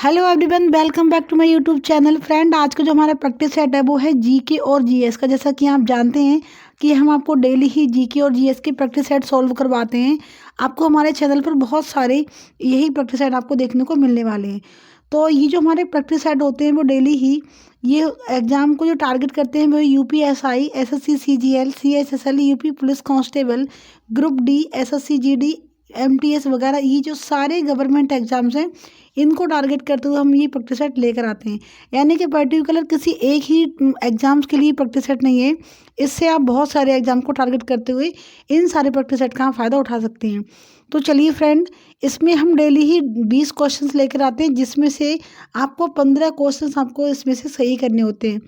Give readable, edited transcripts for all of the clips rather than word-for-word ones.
Hello everyone, welcome back to my YouTube channel. Friend, आज का जो हमारा प्रैक्टिस सेट है वो है जीके और जीएस का। जैसा कि आप जानते हैं कि हम आपको डेली ही जीके और जीएस के प्रैक्टिस सेट सॉल्व करवाते हैं। आपको हमारे चैनल पर बहुत सारे यही प्रैक्टिस सेट आपको देखने को मिलने वाले हैं। तो ये जो हमारे प्रैक्टिस सेट होते हैं वो डेली ही ये एग्जाम को जो टारगेट करते हैं वो UPSI, SSC CGL, CSSL, UP police constable, group D, SSC GD, MTS वगैरह, ये जो सारे गवर्नमेंट एग्जाम्स हैं इनको टारगेट करते हुए हम ये प्रैक्टिस सेट लेकर आते हैं। यानी कि पर्टिकुलर किसी एक ही एग्जाम्स के लिए प्रैक्टिस सेट नहीं है। इससे आप बहुत सारे एग्जाम को टारगेट करते हुए इन सारे प्रैक्टिस सेट का फ़ायदा उठा सकते हैं। तो चलिए फ्रेंड, इसमें हम डेली ही 20 क्वेश्चंस लेकर आते हैं, जिसमें से आपको 15 क्वेश्चंस आपको इसमें से सही करने होते हैं।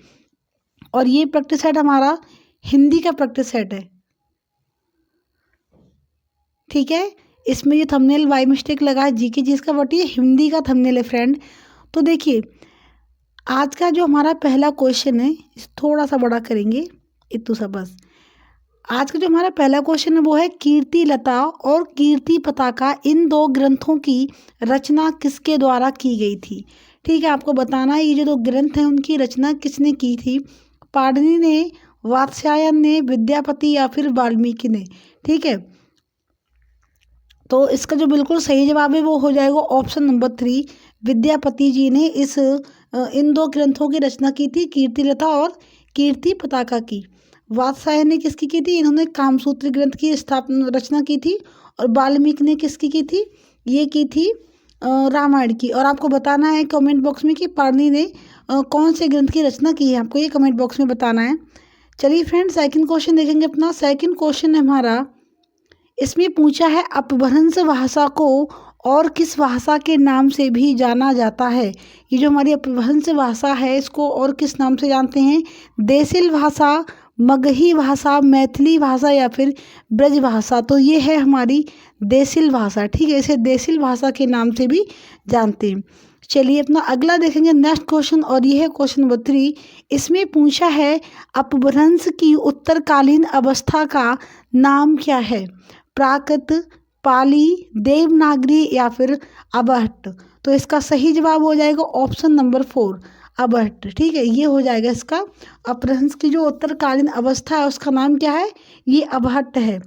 और ये प्रैक्टिस सेट हमारा हिंदी का प्रैक्टिस सेट है, ठीक है। इसमें ये थंबनेल बाय मिस्टेक लगा है जीके जी इसका, बट ये हिंदी का थंबनेल है फ्रेंड। तो देखिए, आज का जो हमारा पहला क्वेश्चन है, इस थोड़ा सा बड़ा करेंगे, इतू सा बस। आज का जो हमारा पहला क्वेश्चन है वो है कीर्ति लता और कीर्ति पताका इन दो ग्रंथों की रचना किसके द्वारा की गई थी। ठीक है, आपको बताना है ये जो दो ग्रंथ हैं उनकी रचना किसने की थी। पाणिनि ने, वात्स्यायन ने, विद्यापति या फिर वाल्मीकि ने। ठीक है, तो इसका जो बिल्कुल सही जवाब है वो हो जाएगा ऑप्शन नंबर 3। विद्यापति जी ने इन दो ग्रंथों की रचना की थी, कीर्तिलता और कीर्ति पताका की। वात्स्यायन ने किसकी की थी, इन्होंने कामसूत्र ग्रंथ की स्थापना रचना की थी। और वाल्मीकि ने किसकी की थी, ये की थी रामायण की। और आपको बताना है कमेंट बॉक्स में कि पाणिनि ने कौन से ग्रंथ की रचना की है, आपको ये कमेंट बॉक्स में बताना है। चलिए फ्रेंड, सेकंड क्वेश्चन देखेंगे अपना। सेकंड क्वेश्चन है हमारा, इसमें पूछा है अपभ्रंश भाषा को और किस भाषा के नाम से भी जाना जाता है। ये जो हमारी अपभ्रंश भाषा है इसको और किस नाम से जानते हैं। देसिल भाषा, मगही भाषा, मैथिली भाषा या फिर ब्रज भाषा। तो ये है हमारी देसिल भाषा, ठीक है। इसे देसिल भाषा के नाम से भी जानते हैं। चलिए अपना अगला देखेंगे, नेक्स्ट क्वेश्चन, और ये है क्वेश्चन नंबर 3। इसमें पूछा है अपभ्रंश की उत्तरकालीन अवस्था का नाम क्या है। प्राकृत, पाली, देवनागरी या फिर अबहट्ट। तो इसका सही जवाब हो जाएगा ऑप्शन नंबर 4, अबहट्ट। ठीक है, ये हो जाएगा इसका। अपभ्रंश की जो उत्तरकालीन अवस्था है उसका नाम क्या है, ये अबहट्ट है।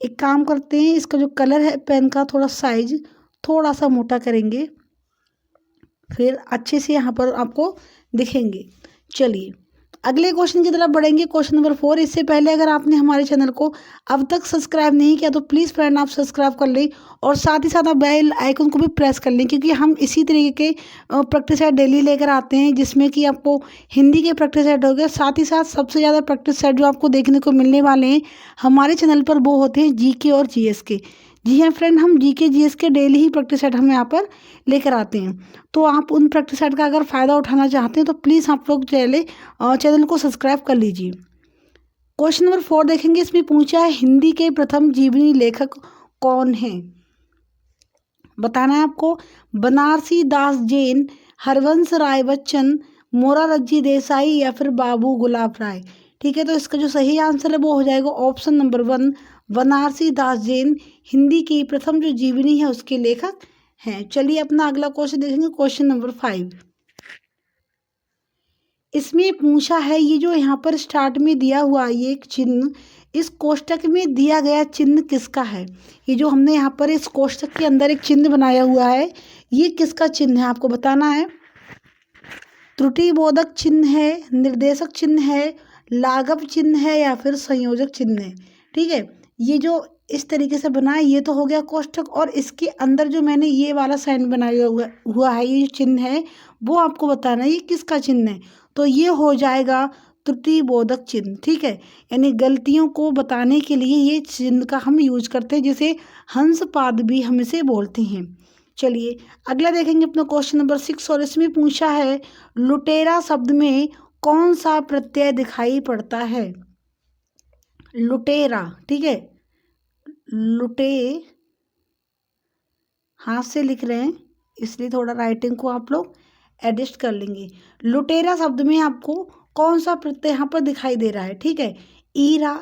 एक काम करते हैं, इसका जो कलर है पेन का थोड़ा साइज थोड़ा सा मोटा करेंगे, फिर अच्छे से यहाँ पर आपको दिखेंगे। चलिए अगले क्वेश्चन की तरफ बढ़ेंगे, क्वेश्चन नंबर 4। इससे पहले अगर आपने हमारे चैनल को अब तक सब्सक्राइब नहीं किया तो प्लीज़ फ्रेंड आप सब्सक्राइब कर लें, और साथ ही साथ आप बेल आइकन को भी प्रेस कर लें, क्योंकि हम इसी तरीके के प्रैक्टिस सेट डेली लेकर आते हैं, जिसमें कि आपको हिंदी के प्रैक्टिस सेट हो गए। साथ ही साथ सबसे ज़्यादा प्रैक्टिस सेट जो आपको देखने को मिलने वाले हैं हमारे चैनल पर वो होते हैं जीके और जीएस के। जी हाँ फ्रेंड, हम जीके जीएस के डेली ही प्रैक्टिस सेट हम यहाँ पर लेकर आते हैं। तो आप उन प्रैक्टिस सेट का अगर फ़ायदा उठाना चाहते हैं तो प्लीज़ आप लोग चैनल को सब्सक्राइब कर लीजिए। क्वेश्चन नंबर 4 देखेंगे, इसमें पूछा है हिंदी के प्रथम जीवनी लेखक कौन है। बताना है आपको। बनारसी दास जैन, हरवंश राय बच्चन, मोरारजी देसाई या फिर बाबू गुलाब राय। ठीक है, तो इसका जो सही आंसर है वो हो जाएगा ऑप्शन नंबर 1, बनारसी दास जैन हिंदी की प्रथम जो जीवनी है उसके लेखक हैं। चलिए अपना अगला क्वेश्चन देखेंगे, क्वेश्चन नंबर 5। इसमें पूछा है, ये जो यहाँ पर स्टार्ट में दिया हुआ ये एक चिन्ह, इस कोष्टक में दिया गया चिन्ह किसका है। ये जो हमने यहाँ पर इस कोष्टक के अंदर एक चिन्ह बनाया हुआ है, ये किसका चिन्ह है आपको बताना है। त्रुटिबोधक चिन्ह है, निर्देशक चिन्ह है, लाघव चिन्ह है या फिर संयोजक चिन्ह है। ठीक है, ये जो इस तरीके से बना है ये तो हो गया कोष्टक, और इसके अंदर जो मैंने ये वाला साइन बनाया हुआ है, ये जो चिन्ह है वो आपको बताना है ये किसका चिन्ह है। तो ये हो जाएगा त्रुटिबोधक चिन्ह। ठीक है, यानी गलतियों को बताने के लिए ये चिन्ह का हम यूज करते हैं, जिसे हंस पाद भी हम इसे बोलते हैं। चलिए अगला देखेंगे अपना क्वेश्चन नंबर 6, और इसमें पूछा है लुटेरा शब्द में कौन सा प्रत्यय दिखाई पड़ता है। लुटेरा, ठीक है, लुटे हाथ से लिख रहे हैं इसलिए थोड़ा राइटिंग को आप लोग एडजस्ट कर लेंगे। लुटेरा शब्द में आपको कौन सा प्रत्यय यहाँ पर दिखाई दे रहा है। ठीक है, ईरा,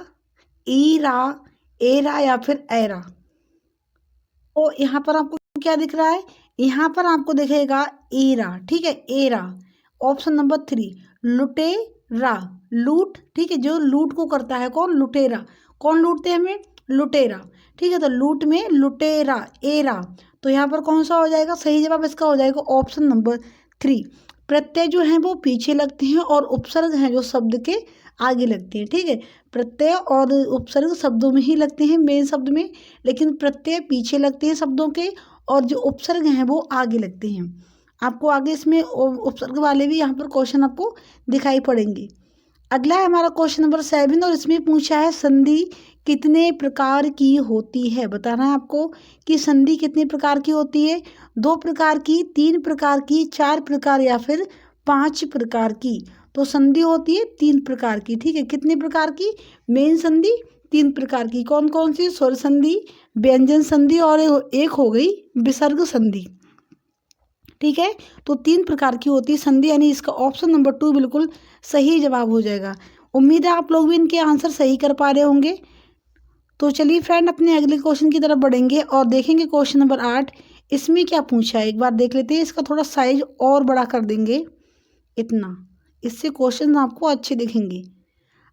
ईरा, एरा या फिर एरा। तो यहाँ पर आपको क्या दिख रहा है, यहाँ पर आपको दिखेगा एरा, ठीक है, एरा। ऑप्शन नंबर 3 लुटेरा, लूट, ठीक है, जो लूट को करता है कौन, लुटेरा। कौन लूटते हैं हमें, लुटेरा, ठीक है। तो लूट में लुटेरा, एरा। तो यहाँ पर कौन सा हो जाएगा, सही जवाब इसका हो जाएगा ऑप्शन नंबर 3। प्रत्यय जो हैं वो पीछे लगते हैं और उपसर्ग हैं जो शब्द के आगे लगते हैं, ठीक है। प्रत्यय और उपसर्ग शब्दों में ही लगते हैं, मेन शब्द में, लेकिन प्रत्यय पीछे लगते हैं शब्दों के और जो उपसर्ग हैं वो आगे लगते हैं। आपको आगे इसमें उपसर्ग वाले भी यहाँ पर क्वेश्चन आपको दिखाई पड़ेंगे। अगला है हमारा क्वेश्चन नंबर 7 और इसमें पूछा है संधि कितने प्रकार की होती है। बताना है आपको कि संधि कितने प्रकार की होती है, 2 प्रकार की, 3 प्रकार की, 4 प्रकार या फिर 5 प्रकार की। तो संधि होती है 3 प्रकार की, ठीक है। कितने प्रकार की, मेन संधि 3 प्रकार की। कौन कौन सी, स्वर संधि, व्यंजन संधि और एक हो गई विसर्ग संधि, ठीक है। तो 3 प्रकार की होती है संधि, यानी इसका ऑप्शन नंबर 2 बिल्कुल सही जवाब हो जाएगा। उम्मीद है आप लोग भी इनके आंसर सही कर पा रहे होंगे। तो चलिए फ्रेंड अपने अगले क्वेश्चन की तरफ बढ़ेंगे और देखेंगे क्वेश्चन नंबर 8 इसमें क्या पूछा है। एक बार देख लेते हैं, इसका थोड़ा साइज और बड़ा कर देंगे इतना, इससे क्वेश्चन आपको अच्छे दिखेंगे।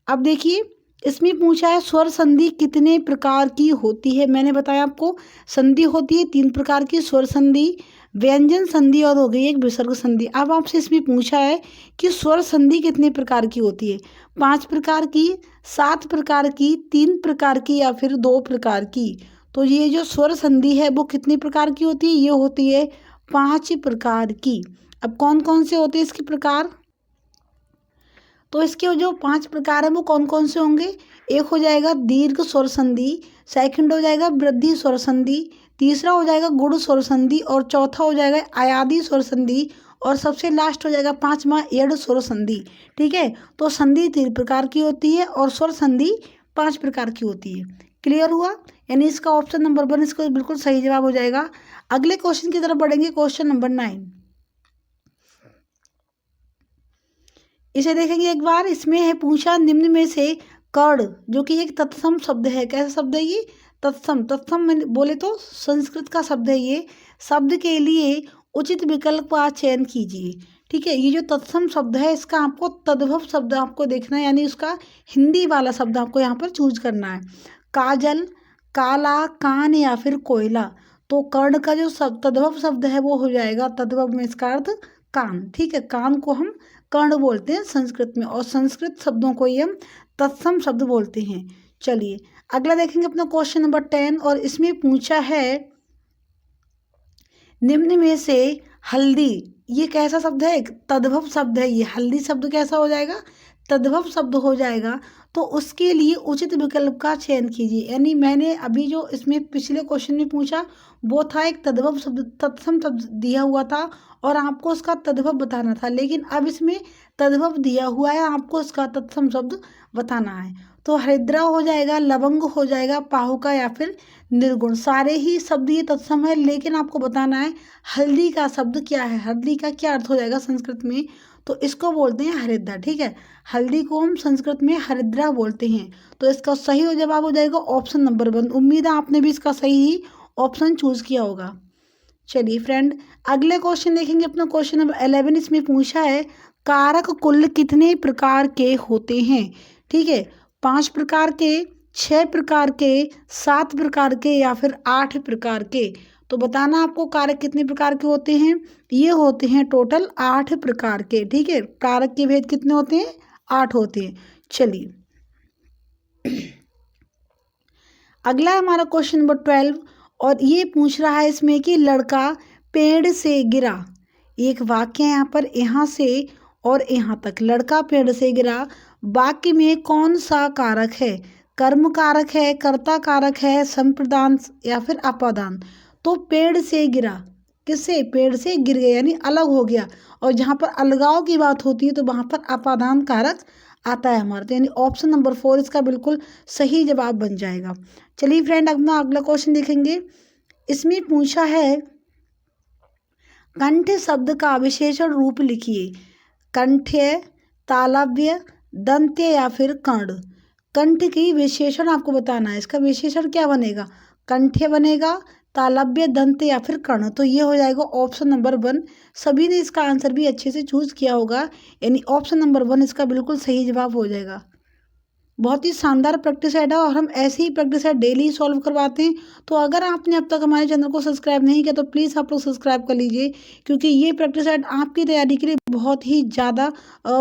अब देखिए इसमें पूछा है स्वर संधि कितने प्रकार की होती है। मैंने बताया आपको संधि होती है 3 प्रकार की, स्वर संधि, व्यंजन संधि और हो गई एक विसर्ग संधि। अब आपसे इसमें पूछा है कि स्वर संधि कितने प्रकार की होती है, 5 प्रकार की, 7 प्रकार की, 3 प्रकार की या फिर 2 प्रकार की। तो ये जो स्वर संधि है वो कितने प्रकार की होती है, ये होती है 5 प्रकार की। अब कौन कौन से होते हैं इसके प्रकार, तो इसके जो 5 प्रकार हैं वो कौन कौन से होंगे। एक हो जाएगा दीर्घ स्वर संधि, सेकंड हो जाएगा वृद्धि स्वर संधि, तीसरा हो जाएगा गुण स्वर संधि और चौथा हो जाएगा आयादी स्वर संधि और सबसे लास्ट हो जाएगा 5वां एड़ स्वर संधि, ठीक है। तो संधि 3 प्रकार की होती है और स्वर संधि 5 प्रकार की होती है। क्लियर हुआ, यानी इसका ऑप्शन नंबर 1 इसका बिल्कुल सही जवाब हो जाएगा। अगले क्वेश्चन की तरफ बढ़ेंगे, क्वेश्चन नंबर 9। इसे देखेंगे एक बार, इसमें है पूछा निम्न में से कर्ण जो कि एक तत्सम शब्द है, कैसा शब्द है ये, तत्सम। तत्सम में बोले तो संस्कृत का शब्द है ये, शब्द के लिए उचित विकल्प का चयन कीजिए, ठीक है। ये जो तत्सम शब्द है इसका आपको तद्भव शब्द आपको देखना है, यानी उसका हिंदी वाला शब्द आपको यहाँ पर चूज करना है। काजल, काला, कान या फिर कोयला। तो कर्ण का जो तद्भव शब्द है वो हो जाएगा, तद्भव में इसका अर्थ कान, ठीक है। कान को हम कर्ण बोलते हैं संस्कृत में और संस्कृत शब्दों को ही हम तत्सम शब्द बोलते हैं। चलिए अगला देखेंगे अपना क्वेश्चन नंबर 10 और इसमें पूछा है निम्न में से हल्दी, ये कैसा शब्द है, एक तद्भव शब्द है ये। हल्दी शब्द कैसा हो जाएगा, तद्भव शब्द हो जाएगा। तो उसके लिए उचित विकल्प का चयन कीजिए, यानी मैंने अभी जो इसमें पिछले क्वेश्चन में पूछा वो था एक तद्भव शब्द, तत्सम शब्द दिया हुआ था और आपको उसका तद्भव बताना था, लेकिन अब इसमें तद्भव दिया हुआ है, आपको उसका तत्सम शब्द बताना है। तो हरिद्रा हो जाएगा, लवंग हो जाएगा, पाहुका या फिर निर्गुण। सारे ही शब्द ये तत्सम है, लेकिन आपको बताना है हल्दी का शब्द क्या है, हल्दी का क्या अर्थ हो जाएगा संस्कृत में। तो इसको बोलते हैं हरिद्रा, ठीक है। हल्दी को हम संस्कृत में हरिद्रा बोलते हैं। तो इसका सही जवाब हो जाएगा ऑप्शन नंबर 1। उम्मीद है आपने भी इसका सही ऑप्शन चूज किया होगा। चलिए फ्रेंड अगले क्वेश्चन देखेंगे अपना क्वेश्चन नंबर 11। इसमें पूछा है कारक कुल कितने प्रकार के होते हैं, ठीक है। 5 प्रकार के, 6 प्रकार के, 7 प्रकार के या फिर 8 प्रकार के। तो बताना आपको कारक कितने प्रकार के होते हैं, ये होते हैं टोटल 8 प्रकार के, ठीक है। कारक के भेद कितने होते हैं, 8 होते हैं। चलिए अगला है हमारा क्वेश्चन नंबर 12 और ये पूछ रहा है इसमें कि लड़का पेड़ से गिरा। एक वाक्य है यहाँ पर, यहाँ से और यहाँ तक, लड़का पेड़ से गिरा। वाक्य में कौन सा कारक है, कर्म कारक है, कर्ता कारक है, संप्रदान या फिर अपादान। तो पेड़ से गिरा, किससे, पेड़ से गिर गया यानी अलग हो गया, और जहाँ पर अलगाव की बात होती है तो वहाँ पर अपादान कारक आता है हमारा, तो यानी ऑप्शन नंबर 4 इसका बिल्कुल सही जवाब बन जाएगा। चलिए फ्रेंड अपना अगला क्वेश्चन देखेंगे। इसमें पूछा है कंठ शब्द का विशेषण रूप लिखिए। कंठ्य, तालव्य, दंत्य या फिर कर्ण। कंठ की विशेषण आपको बताना है, इसका विशेषण क्या बनेगा, कंठ्य बनेगा, तालव्य, दंत या फिर कर्ण। तो ये हो जाएगा ऑप्शन नंबर 1। सभी ने इसका आंसर भी अच्छे से चूज किया होगा, यानी ऑप्शन नंबर 1 इसका बिल्कुल सही जवाब हो जाएगा। बहुत ही शानदार प्रैक्टिस सेट है और हम ऐसे ही प्रैक्टिस सेट डेली सॉल्व करवाते हैं। तो अगर आपने अब तक हमारे चैनल को सब्सक्राइब नहीं किया तो प्लीज़ आप लोग सब्सक्राइब कर लीजिए, क्योंकि ये प्रैक्टिस सेट आपकी तैयारी के लिए बहुत ही ज़्यादा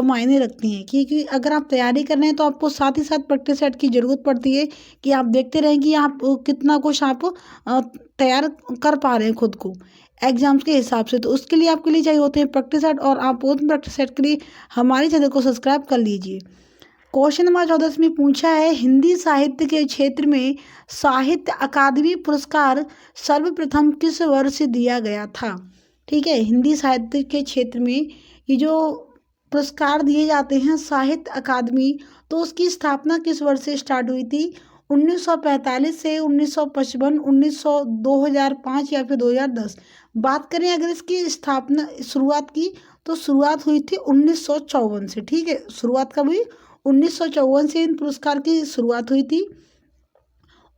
मायने रखती हैं। क्योंकि अगर आप तैयारी कर रहे हैं तो आपको साथ ही साथ प्रैक्टिस सेट की ज़रूरत पड़ती है कि आप देखते रहें कि आप कितना कुछ आप तैयार कर पा रहे हैं खुद को एग्जाम्स के हिसाब से। तो उसके लिए आपके लिए चाहिए होते हैं प्रैक्टिस सेट, और आप उन प्रैक्टिस सेट के लिए हमारे चैनल को सब्सक्राइब कर लीजिए। क्वेश्चन नंबर 14 में पूछा है, हिंदी साहित्य के क्षेत्र में साहित्य अकादमी पुरस्कार सर्वप्रथम किस वर्ष दिया गया था। ठीक है, हिंदी साहित्य के क्षेत्र में ये जो पुरस्कार दिए जाते हैं साहित्य अकादमी, तो उसकी स्थापना किस वर्ष से स्टार्ट हुई थी। 1945 से 1955, 1900, 2005 या फिर 2010। बात करें अगर इसकी स्थापना शुरुआत की तो शुरुआत हुई थी 1954 से। ठीक है, शुरुआत कब हुई, 1954 से इन पुरस्कार की शुरुआत हुई थी।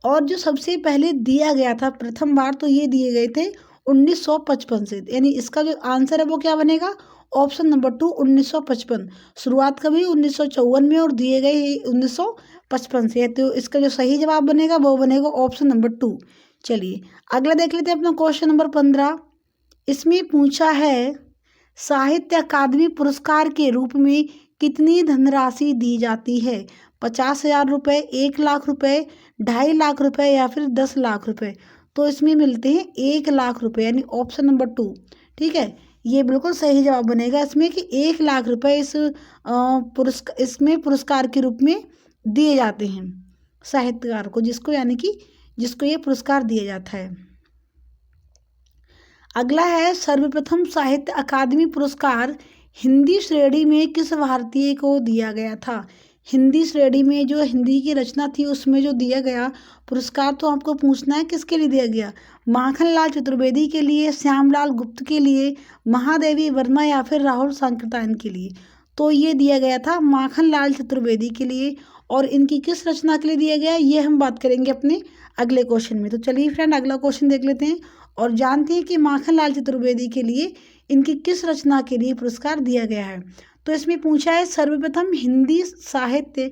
और जो सबसे पहले दिया गया था प्रथम बार, तो ये दिए गए थे 1955 से, यानी इसका जो आंसर है वो क्या बनेगा, ऑप्शन नंबर 2 1955। शुरुआत कभी 1954 में और दिए गए 1955 से, तो इसका जो सही जवाब बनेगा वो बनेगा ऑप्शन नंबर 2। चलिए अगला देख लेते हैं अपना क्वेश्चन नंबर 15। इसमें पूछा है, साहित्य अकादमी पुरस्कार के रूप में कितनी धनराशि दी जाती है। 50,000 रुपये, 1 लाख रुपये, 2.5 लाख रुपये या फिर 10 लाख रुपये। तो इसमें मिलते हैं 1 लाख रुपये, यानी ऑप्शन नंबर 2। ठीक है, ये बिल्कुल सही जवाब बनेगा इसमें कि 1 लाख रुपये इस पुरस्कार इसमें पुरस्कार के रूप में दिए जाते हैं साहित्यकार को, जिसको यानी कि जिसको ये पुरस्कार दिया जाता है। अगला है, सर्वप्रथम साहित्य अकादमी पुरस्कार हिंदी श्रेणी में किस भारतीय को दिया गया था। हिंदी श्रेणी में जो हिंदी की रचना थी उसमें जो दिया गया पुरस्कार, तो आपको पूछना है किसके लिए दिया गया। माखनलाल चतुर्वेदी के लिए, श्यामलाल गुप्त के लिए, महादेवी वर्मा या फिर राहुल सांकृत्यायन के लिए। तो ये दिया गया था माखनलाल चतुर्वेदी के लिए। और इनकी किस रचना के लिए दिया गया, ये हम बात करेंगे अपने अगले क्वेश्चन में। तो चलिए फ्रेंड अगला क्वेश्चन देख लेते हैं और जानते हैं कि माखनलाल चतुर्वेदी के लिए इनकी किस रचना के लिए पुरस्कार दिया गया है। तो इसमें पूछा है, सर्वप्रथम हिंदी साहित्य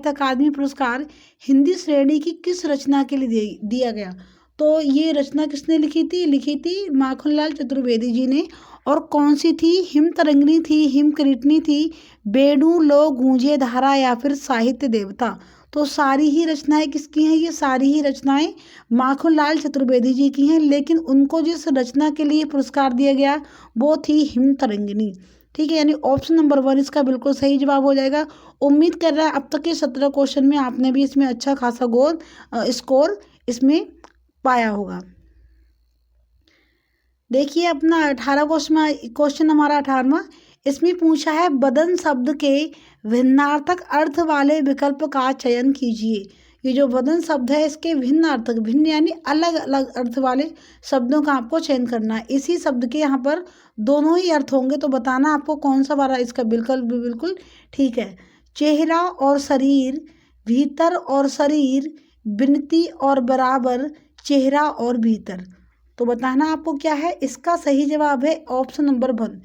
अकादमी पुरस्कार हिंदी श्रेणी की किस रचना के लिए दिया गया। तो ये रचना किसने लिखी थी माखनलाल चतुर्वेदी जी ने। और कौन सी थी, हिम तरंगिणी थी, हिम करीटनी थी, बेणु लो गूंजे धारा या फिर साहित्य देवता। तो सारी ही रचनाएं किसकी हैं, ये सारी ही रचनाएं माखनलाल चतुर्वेदी जी की हैं। लेकिन उनको जिस रचना के लिए पुरस्कार दिया गया वो थी हिम तरंगिणी। ठीक है, यानी ऑप्शन नंबर 1 इसका बिल्कुल सही जवाब हो जाएगा। उम्मीद कर रहा है अब तक के 17 क्वेश्चन में आपने भी इसमें अच्छा खासा स्कोर इसमें पाया होगा। देखिए अपना 18 क्वेश्चन हमारा 18वां। इसमें पूछा है, बदन शब्द के भिन्नार्थक अर्थ वाले विकल्प का चयन कीजिए। ये जो बदन शब्द है इसके भिन्नार्थक, भिन्न यानी अलग अलग अर्थ वाले शब्दों का आपको चयन करना है। इसी शब्द के यहाँ पर दोनों ही अर्थ होंगे, तो बताना आपको कौन सा वाला इसका बिल्कुल ठीक है। चेहरा और शरीर, भीतर और शरीर, विनती और बराबर, चेहरा और भीतर। तो बताना आपको क्या है, इसका सही जवाब है ऑप्शन नंबर 1,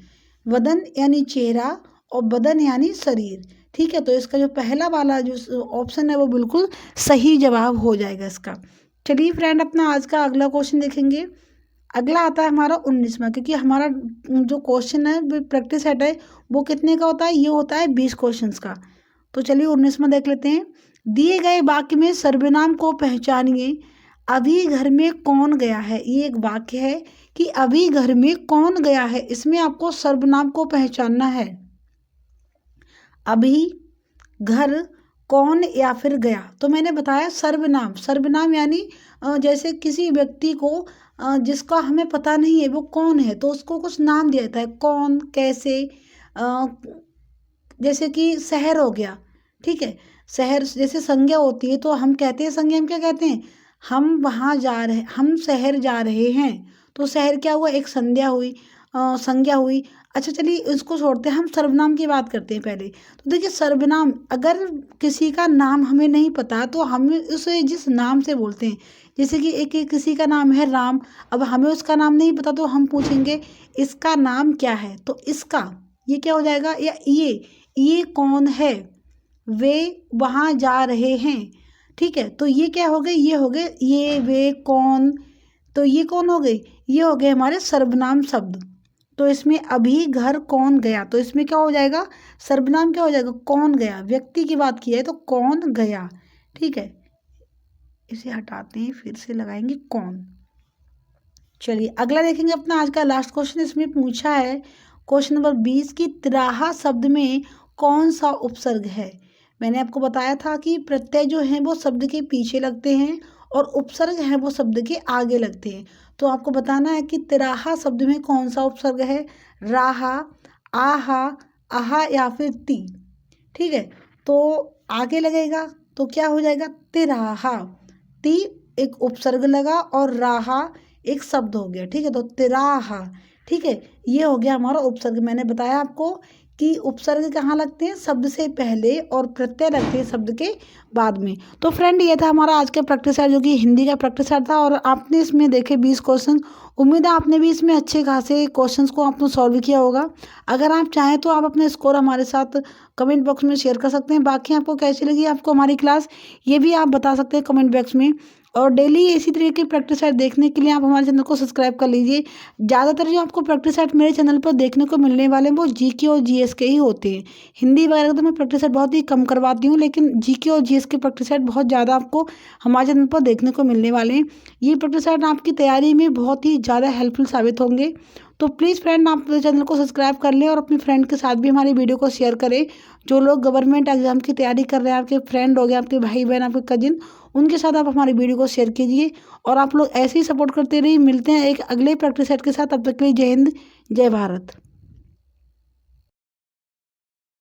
वदन यानी चेहरा और बदन यानी शरीर। ठीक है, तो इसका जो पहला वाला जो ऑप्शन है वो बिल्कुल सही जवाब हो जाएगा इसका। चलिए फ्रेंड अपना आज का अगला क्वेश्चन देखेंगे। अगला आता है हमारा 19वां, क्योंकि हमारा जो क्वेश्चन है प्रैक्टिस सेट है वो कितने का होता है, ये होता है 20 क्वेश्चन का। तो चलिए 19वां देख लेते हैं। दिए गए वाक्य में सर्वनाम को पहचानिए। अभी घर में कौन गया है, ये एक वाक्य है कि अभी घर में कौन गया है। इसमें आपको सर्वनाम को पहचानना है। अभी, घर, कौन या फिर गया। तो मैंने बताया सर्वनाम यानी जैसे किसी व्यक्ति को जिसका हमें पता नहीं है वो कौन है, तो उसको कुछ नाम दिया जाता है, कौन, कैसे। जैसे कि शहर हो गया, ठीक है, शहर जैसे संज्ञा होती है तो हम कहते हैं, संज्ञा हम क्या कहते हैं, हम वहाँ जा रहे, हम शहर जा रहे हैं। तो शहर क्या हुआ, एक संज्ञा हुई। अच्छा चलिए इसको छोड़ते हैं, हम सर्वनाम की बात करते हैं पहले। तो देखिए सर्वनाम, अगर किसी का नाम हमें नहीं पता तो हम उसे जिस नाम से बोलते हैं, जैसे कि एक किसी का नाम है राम, अब हमें उसका नाम नहीं पता तो हम पूछेंगे इसका नाम क्या है, तो इसका, ये क्या हो जाएगा, या ये कौन है, वे वहाँ जा रहे हैं, ठीक है। तो ये क्या हो गए, ये हो गए ये वे कौन, तो ये कौन हो गई, ये हो गए हमारे सर्वनाम शब्द। तो इसमें अभी घर कौन गया, तो इसमें क्या हो जाएगा, सर्वनाम क्या हो जाएगा, कौन गया, व्यक्ति की बात की है तो कौन गया, ठीक है। इसे हटाते हैं, फिर से लगाएंगे कौन। चलिए अगला देखेंगे अपना आज का लास्ट क्वेश्चन। इसमें पूछा है क्वेश्चन नंबर 20 की तिराहा शब्द में कौन सा उपसर्ग है। मैंने आपको बताया था कि प्रत्यय जो है वो शब्द के पीछे लगते हैं और उपसर्ग है वो शब्द के आगे लगते हैं। तो आपको बताना है कि तिराहा शब्द में कौन सा उपसर्ग है, राहा, आहा, आहा या फिर ती, ठीक है। तो आगे लगेगा तो क्या हो जाएगा, तिराहा, ती एक उपसर्ग लगा और राहा एक शब्द हो गया, ठीक है। तो तिराहा, ठीक है, ये हो गया हमारा उपसर्ग। मैंने बताया आपको कि उपसर्ग कहाँ लगते हैं, शब्द से पहले, और प्रत्यय लगते हैं शब्द के बाद में। तो फ्रेंड ये था हमारा आज का प्रैक्टिस सेट, जो कि हिंदी का प्रैक्टिस सेट था, और आपने इसमें देखे 20 क्वेश्चन। उम्मीद है आपने भी इसमें अच्छे खासे क्वेश्चंस को आपने सॉल्व किया होगा। अगर आप चाहें तो आप अपने स्कोर हमारे साथ कमेंट बॉक्स में शेयर कर सकते हैं। बाकी आपको कैसी लगी आपको हमारी क्लास, ये भी आप बता सकते हैं कमेंट बॉक्स में। और डेली इसी तरीके की प्रैक्टिस सेट देखने के लिए आप हमारे चैनल को सब्सक्राइब कर लीजिए। ज़्यादातर जो आपको प्रैक्टिस सेट मेरे चैनल पर देखने को मिलने वाले हैं वो जीके और जीएस के ही होते हैं। हिंदी वगैरह तो मैं प्रैक्टिस सेट बहुत ही कम करवाती हूँ, लेकिन जीके और जीएस के प्रैक्टिस सेट बहुत ज़्यादा आपको हमारे चैनल पर देखने को मिलने वाले हैं। ये प्रैक्टिस सेट आपकी तैयारी में बहुत ही ज़्यादा हेल्पफुल साबित होंगे। तो प्लीज़ फ्रेंड आप चैनल को सब्सक्राइब कर लें और अपने फ्रेंड के साथ भी हमारी वीडियो को शेयर करें। जो लोग गवर्नमेंट एग्जाम की तैयारी कर रहे हैं, आपके फ्रेंड हो गए, आपके भाई बहन, आपके कजिन, उनके साथ आप हमारी वीडियो को शेयर कीजिए। और आप लोग ऐसे ही सपोर्ट करते रहिए। मिलते हैं एक अगले प्रैक्टिस सेट के साथ, तब तक के लिए जय हिंद, जय भारत।